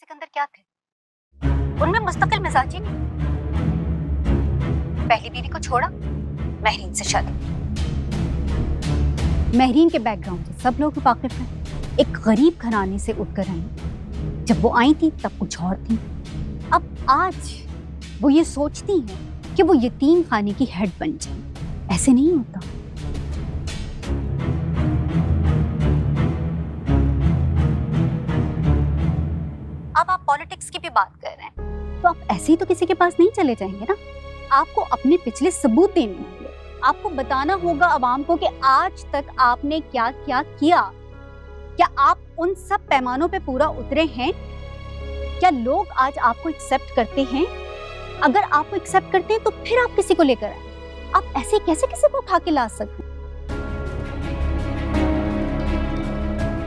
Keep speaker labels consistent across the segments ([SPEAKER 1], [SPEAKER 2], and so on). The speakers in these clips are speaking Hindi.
[SPEAKER 1] सिकंदर क्या थे? उनमें मुस्तकिल मिजाजी नहीं। पहली बीवी को छोड़ा, महरीन से शादी। महरीन के बैकग्राउंड से सब लोग वाकिफ हैं। एक गरीब घराने से उठकर आई। जब वो आई थी तब कुछ और थी। अब आज वो ये सोचती हैं कि वो यतीम खाने की हेड बन जाए। ऐसे नहीं होता। अब आप पॉलिटिक्स की भी बात कर रहे हैं तो आप ऐसे ही तो किसी के पास नहीं चले जाएंगे ना। आपको अपने पिछले सबूत देने होंगे। आपको बताना होगा अवाम को कि आज तक आपने क्या क्या किया। क्या आप उन सब पैमानों पे पूरा उतरे हैं? क्या लोग आज आपको एक्सेप्ट करते हैं? अगर आपको एक्सेप्ट करते हैं तो फिर आप किसी को लेकर आए। आप ऐसे कैसे किसी को उठा के ला सकते हैं?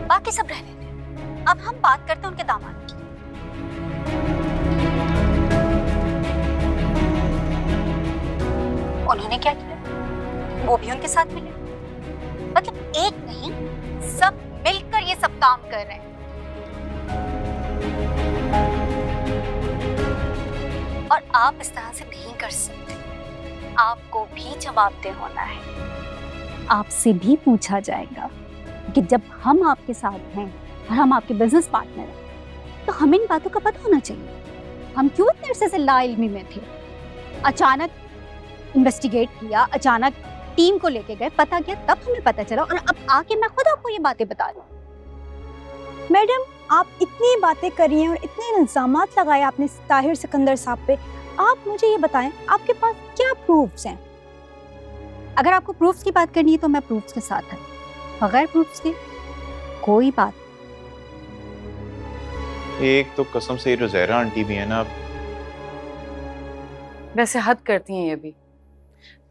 [SPEAKER 1] बाकी सब रहने दें। अब हम बात करते हैं उनके दामाद की। उन्होंने क्या किया? वो भी उनके साथ मिले। मतलब एक नहीं, सब मिलकर ये सब काम कर रहे हैं। और आप इस तरह से नहीं कर सकते। आपको भी जवाबदेह होना है। आपसे भी पूछा जाएगा कि जब हम आपके साथ हैं और हम आपके बिजनेस पार्टनर हैं तो हमें इन बातों का पता होना चाहिए। हम क्यों इतने अरसे से लाइल्मी में थे? अचानक इन्वेस्टिगेट किया, अचानक टीम को लेके गए, पता किया, तब हमें पता चला और अब आके मैं खुद आपको ये बातें बता रही हूँ।
[SPEAKER 2] मैडम, आप इतनी बातें करी हैं और इतने इल्जामात लगाए आपने ताहिर सिकंदर साहब पे। आप मुझे ये बताएं, आपके पास क्या प्रूफ्स हैं?
[SPEAKER 1] अगर आपको प्रूफ्स की बात करनी है तो मैं प्रूफ्स के साथ हूँ। बगैर प्रूफ्स के कोई बात।
[SPEAKER 3] एक तो कसम से ये जो ज़हरा आंटी भी है ना,
[SPEAKER 4] वैसे हद करती हैं ये भी।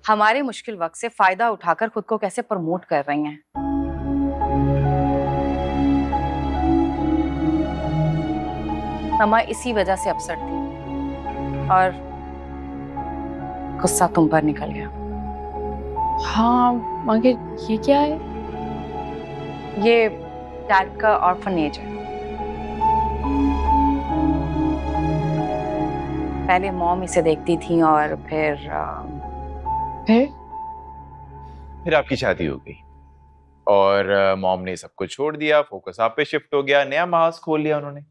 [SPEAKER 4] हमारे मुश्किल वक्त से फायदा उठाकर खुद को कैसे प्रमोट कर रही हैं। ममा इसी वजह से अपसेट थी और गुस्सा तुम पर निकल गया।
[SPEAKER 5] हाँ मगर ये क्या है?
[SPEAKER 4] ये डैड का ऑर्फनेज है। पहले मॉम इसे देखती थी और फिर
[SPEAKER 3] आपकी शादी हो गई और मॉम ने सब कुछ छोड़ दिया, फोकस आप पे शिफ्ट हो गया, नया महाज खोल लिया उन्होंने।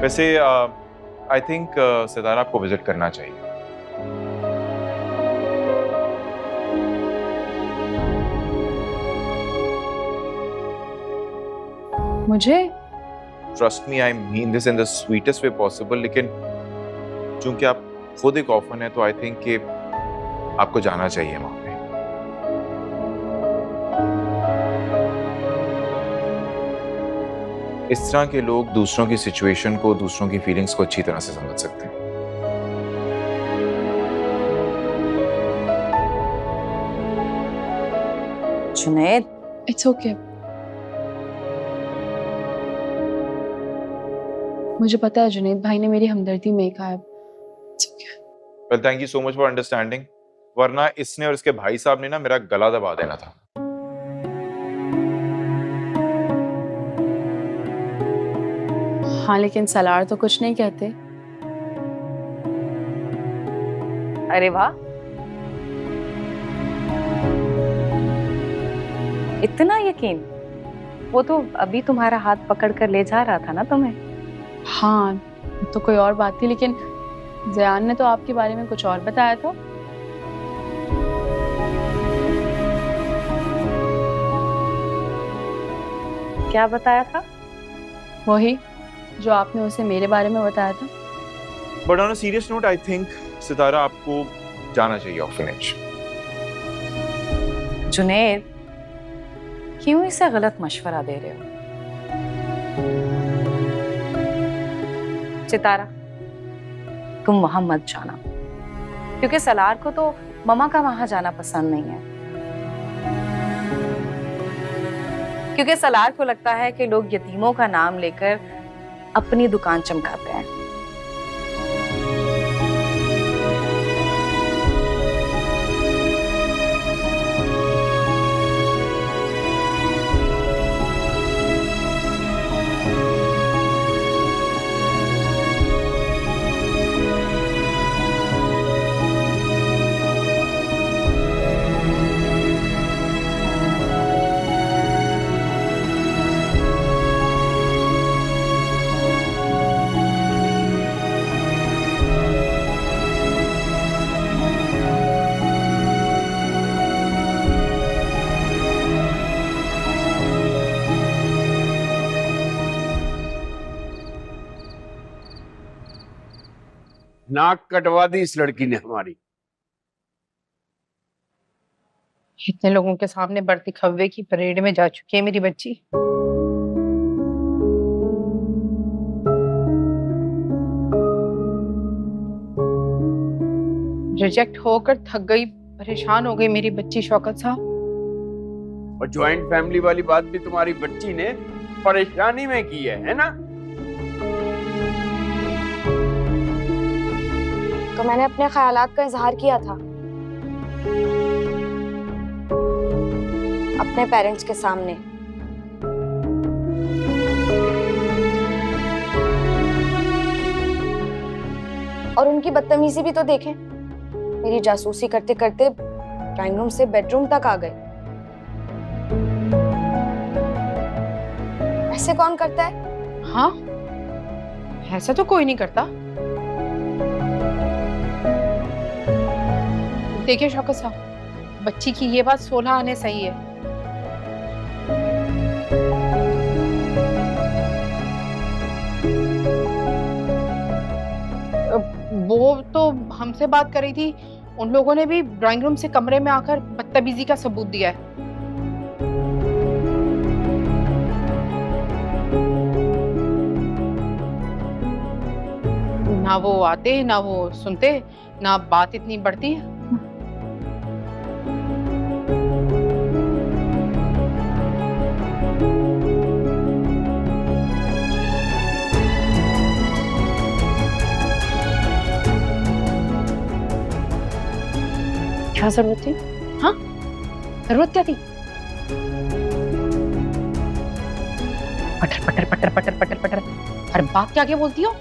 [SPEAKER 3] वैसे आई थिंक सितारा आपको विजिट करना चाहिए।
[SPEAKER 5] मुझे?
[SPEAKER 3] Trust me, I mean this in the sweetest way possible, लेकिन चूंकि आप खुद एक ऑफन है तो आई थिंक कि आपको जाना चाहिए वहां पे। इस तरह के लोग दूसरों की सिचुएशन को, दूसरों की फीलिंग्स को अच्छी तरह से समझ सकते हैं।
[SPEAKER 4] Junaid,
[SPEAKER 5] it's okay. मुझे पता है जुनैद भाई ने मेरी हमदर्दी में कहा है। It's okay.
[SPEAKER 3] Well thank you so much for understanding, वरना इसने और इसके भाई साहब ने ना मेरा गला दबा देना था।
[SPEAKER 5] हाँ लेकिन सलार तो कुछ नहीं कहते।
[SPEAKER 4] अरे वाह, इतना यकीन। वो तो अभी तुम्हारा हाथ पकड़ कर ले जा रहा था ना तुम्हें।
[SPEAKER 5] हाँ तो कोई और बात थी, लेकिन ज़यान ने तो आपके बारे में कुछ और बताया था।
[SPEAKER 4] क्या बताया था?
[SPEAKER 5] वही जो आपने उसे मेरे बारे में बताया था।
[SPEAKER 3] But on a serious note, I think Sitara आपको जाना चाहिए ऑर्फनेज।
[SPEAKER 4] जुनैद, क्यों इसे गलत मशवरा दे रहे हो? सितारा, तुम वहां मत जाना, क्योंकि सलार को तो ममा का वहां जाना पसंद नहीं है, क्योंकि सलार को लगता है कि लोग यतीमों का नाम लेकर अपनी दुकान चमकाते हैं।
[SPEAKER 6] नाक कटवा दी इस लड़की ने हमारी।
[SPEAKER 7] इतने लोगों के सामने बढ़ती खव्वे की परेड में जा चुकी है मेरी बच्ची। रिजेक्ट होकर थक गई, परेशान हो गई मेरी बच्ची शौकत साहब।
[SPEAKER 6] और ज्वाइंट फैमिली वाली बात भी तुम्हारी बच्ची ने परेशानी में की है ना?
[SPEAKER 8] तो मैंने अपने ख्यालात का इजहार किया था अपने पेरेंट्स के सामने। और उनकी बदतमीजी भी तो देखें, मेरी जासूसी करते करते ड्राइंग रूम से बेडरूम तक आ गए। ऐसे कौन करता है?
[SPEAKER 7] हाँ, ऐसा तो कोई नहीं करता। देखिए शौकत साहब, बच्ची की ये बात 16 आने सही है। वो तो हमसे बात कर रही थी, उन लोगों ने भी ड्राइंग रूम से कमरे में आकर बदतमीजी का सबूत दिया है। ना वो आते ना वो सुनते, ना बात इतनी बढ़ती है।
[SPEAKER 8] क्या जरूरत थी?
[SPEAKER 7] हाँ, जरूरत क्या थी? पटर पटर पटर पटर पटर पटर, हर बात क्या क्या बोलती हो?